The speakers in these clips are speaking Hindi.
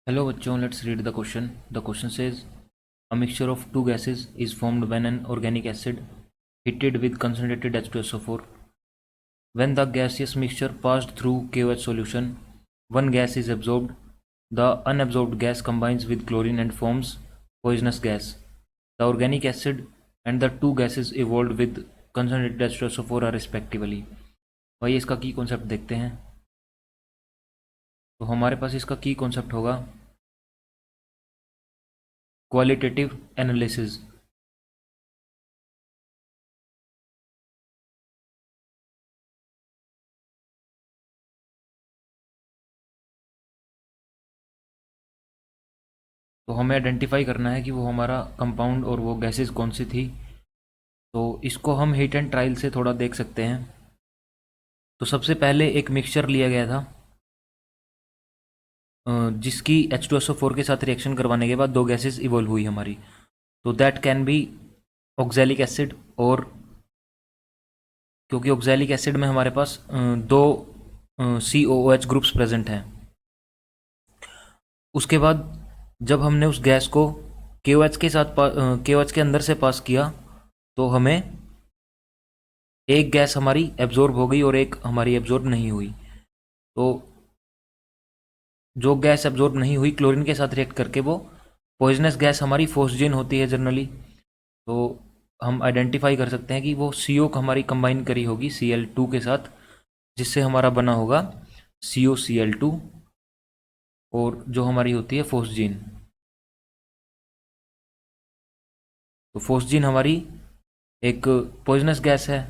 Hello बच्चों, let's read the question. The question says a mixture of two gases is formed when an organic acid heated with concentrated H2SO4. When the gaseous mixture passed through KOH solution, one gas is absorbed. The unabsorbed gas combines with chlorine and forms poisonous gas. The organic acid and the two gases evolved with concentrated H2SO4 are respectively. भाई इसका की कॉन्सेप्ट देखते हैं. तो हमारे पास इसका की कॉन्सेप्ट होगा क्वालिटेटिव एनालिसिस. तो हमें आइडेंटिफाई करना है कि वो हमारा कंपाउंड और वो गैसेस कौन सी थी. तो इसको हम हीट एंड ट्रायल से थोड़ा देख सकते हैं. तो सबसे पहले एक मिक्सचर लिया गया था जिसकी H2SO4 के साथ रिएक्शन करवाने के बाद दो गैसेस इवॉल्व हुई हमारी. तो that can be oxalic acid, और क्योंकि ऑक्सैलिक एसिड में हमारे पास दो COOH ग्रुप्स प्रेजेंट हैं. उसके बाद जब हमने उस गैस को KOH के साथ KOH के अंदर से पास किया तो हमें एक गैस हमारी एब्जॉर्ब हो गई और एक हमारी एब्जॉर्ब नहीं हुई. तो जो गैस एब्जॉर्ब नहीं हुई क्लोरीन के साथ रिएक्ट करके वो पॉइजनस गैस हमारी फोस्जीन होती है जनरली. तो हम आइडेंटिफाई कर सकते हैं कि वो CO हमारी कंबाइन करी होगी Cl2 के साथ, जिससे हमारा बना होगा COCl2, और जो हमारी होती है फोस्जीन. तो फोस्जीन हमारी एक पॉइजनस गैस है.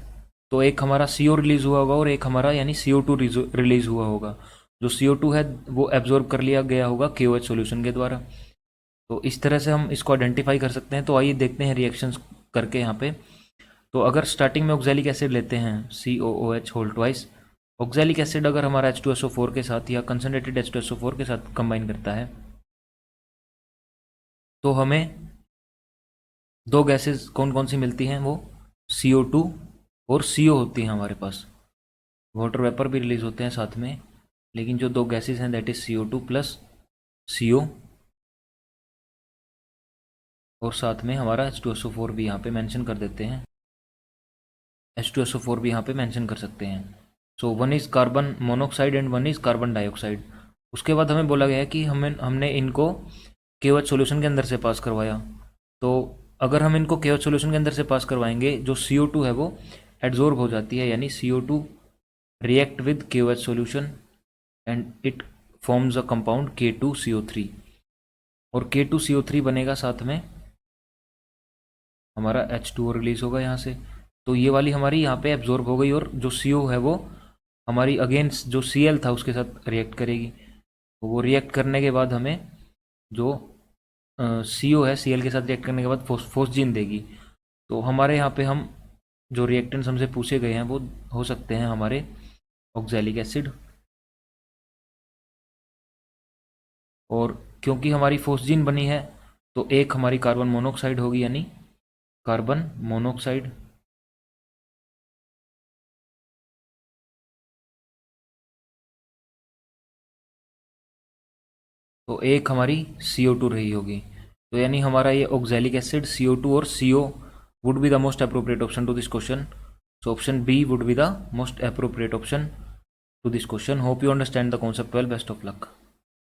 तो एक हमारा CO रिलीज हुआ होगा और एक हमारा यानी CO2 रिलीज हुआ होगा. जो CO2 है वो एब्जॉर्ब कर लिया गया होगा KOH सॉल्यूशन के द्वारा. तो इस तरह से हम इसको आइडेंटिफाई कर सकते हैं. तो आइए देखते हैं रिएक्शंस करके यहाँ पे. तो अगर स्टार्टिंग में ऑक्सैलिक एसिड लेते हैं COOH whole twice, oxalic acid अगर हमारा H2SO4 के साथ या कंसनट्रेटेड H2SO4 के साथ कंबाइन करता है तो हमें दो गैसेस कौन कौन सी मिलती हैं. वो CO2 और CO होती हैं हमारे पास. वाटर वेपर भी रिलीज होते हैं साथ में, लेकिन जो दो गैसेस हैं that is CO2 plus CO, और साथ में हमारा H2SO4 भी यहाँ पे मेंशन कर देते हैं. H2SO4 भी यहाँ पे मेंशन कर सकते हैं. So one is carbon monoxide and one is carbon dioxide. उसके बाद हमें बोला गया है कि हमने इनको KOH सॉल्यूशन के अंदर से पास करवाया. तो अगर हम इनको KOH सॉल्यूशन के अंदर से पास करवाएंगे, जो CO2 है वो एड्जॉर्ब हो जाती है, यानी CO2 react with KOH solution and it forms a compound K2CO3, और K2CO3 बनेगा, साथ में हमारा H2O रिलीज होगा यहाँ से. तो ये वाली हमारी यहाँ पे एब्जॉर्ब हो गई, और जो CO है वो हमारी अगेंस्ट जो Cl था उसके साथ रिएक्ट करेगी. तो वो रिएक्ट करने के बाद हमें जो CO है Cl के साथ रिएक्ट करने के बाद फोस्जीन देगी. तो हमारे यहाँ पे हम जो रिएक्टेंट्स हमसे पूछे गए हैं वो हो सकते हैं हमारे ऑक्सैलिक एसिड, और क्योंकि हमारी फोस्जीन बनी है तो एक हमारी कार्बन मोनोऑक्साइड होगी, यानी कार्बन मोनोऑक्साइड, तो एक हमारी CO2 रही होगी. तो यानी हमारा ये ऑक्सैलिक एसिड CO2 और CO would be the most appropriate option to this question. So option B would be the most appropriate option to this question. Hope you understand the concept well. Best of luck.